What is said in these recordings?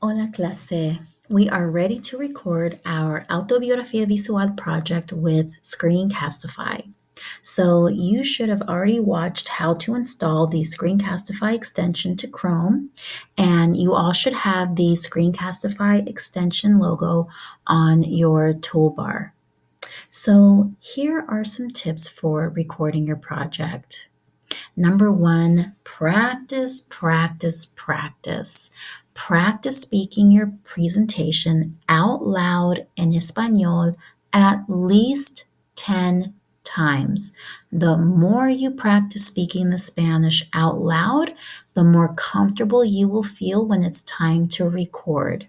Hola clase. We are ready to record our Autobiografía Visual project with Screencastify. So you should have already watched how to install the Screencastify extension to Chrome, and you all should have the Screencastify extension logo on your toolbar. So here are some tips for recording your project. Number one, practice, practice, practice. Practice speaking your presentation out loud in Espanol at least 10 times. The more you practice speaking the Spanish out loud, the more comfortable you will feel when it's time to record.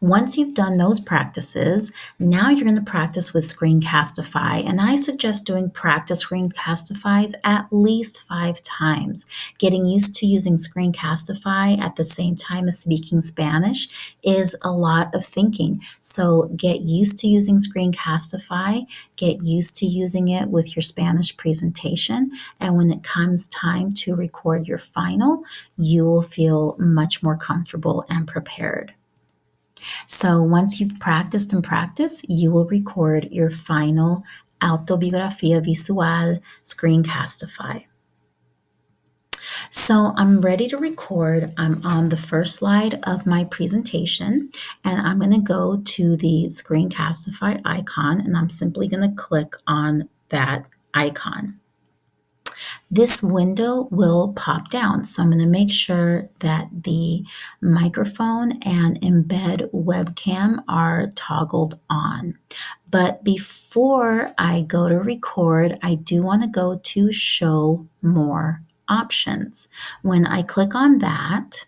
Once you've done those practices, now you're going to practice with Screencastify. And I suggest doing practice Screencastifies at least 5 times. Getting used to using Screencastify at the same time as speaking Spanish is a lot of thinking. So get used to using Screencastify, get used to using it with your Spanish presentation. And when it comes time to record your final, you will feel much more comfortable and prepared. So once you've practiced and practiced, you will record your final Autobiografía Visual Screencastify. So I'm ready to record. I'm on the first slide of my presentation, and I'm going to go to the Screencastify icon, and I'm simply going to click on that icon. This window will pop down. So I'm going to make sure that the microphone and embed webcam are toggled on. But before I go to record, I do want to go to show more options. When I click on that,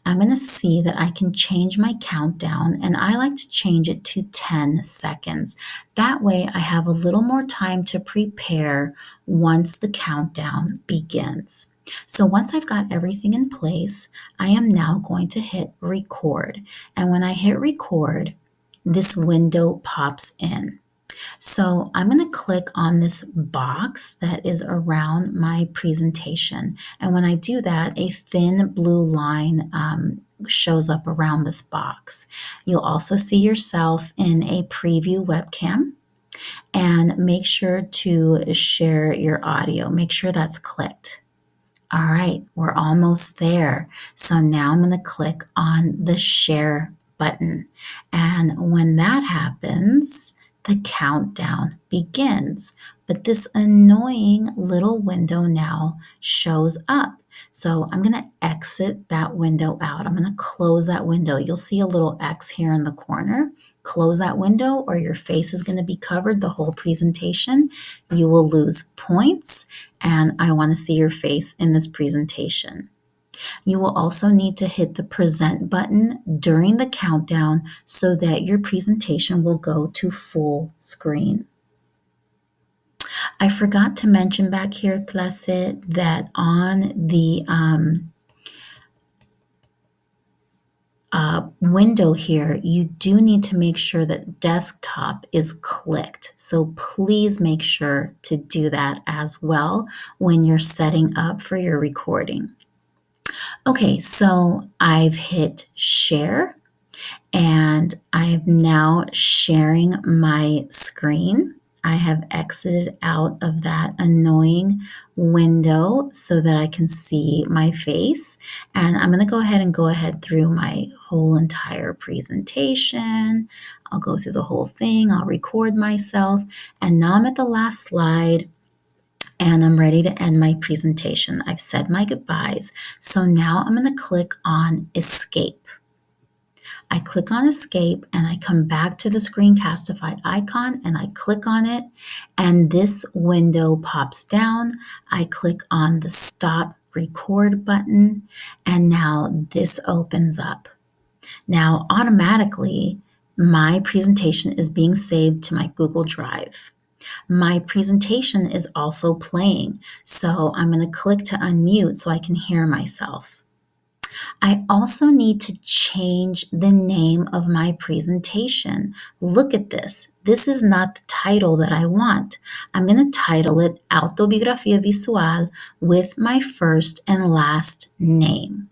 I'm going to see that I can change my countdown, and I like to change it to 10 seconds. That way I have a little more time to prepare once the countdown begins. So once I've got everything in place, I am now going to hit record. And when I hit record, this window pops in. So I'm going to click on this box that is around my presentation. And when I do that, a thin blue line shows up around this box. You'll also see yourself in a preview webcam. And make sure to share your audio. Make sure that's clicked. All right, we're almost there. So now I'm going to click on the share button. And when that happens, the countdown begins. But this annoying little window now shows up. So I'm going to exit that window out. I'm going to close that window. You'll see a little X here in the corner. Close that window or your face is going to be covered the whole presentation. You will lose points, and I want to see your face in this presentation. You will also need to hit the present button during the countdown so that your presentation will go to full screen. I forgot to mention back here, clase, that on the window here, you do need to make sure that desktop is clicked. So please make sure to do that as well when you're setting up for your recording. Okay, so I've hit share and I am now sharing my screen. I have exited out of that annoying window so that I can see my face. And I'm going to go ahead through my whole entire presentation. I'll go through the whole thing. I'll record myself. And now I'm at the last slide. And I'm ready to end my presentation. I've said my goodbyes. So now I'm going to click on escape. I click on escape and I come back to the Screencastify icon and I click on it and this window pops down. I click on the stop record button and now this opens up. Now automatically my presentation is being saved to my Google Drive. My presentation is also playing, so I'm going to click to unmute so I can hear myself. I also need to change the name of my presentation. Look at this. This is not the title that I want. I'm going to title it Autobiografía Visual with my first and last name.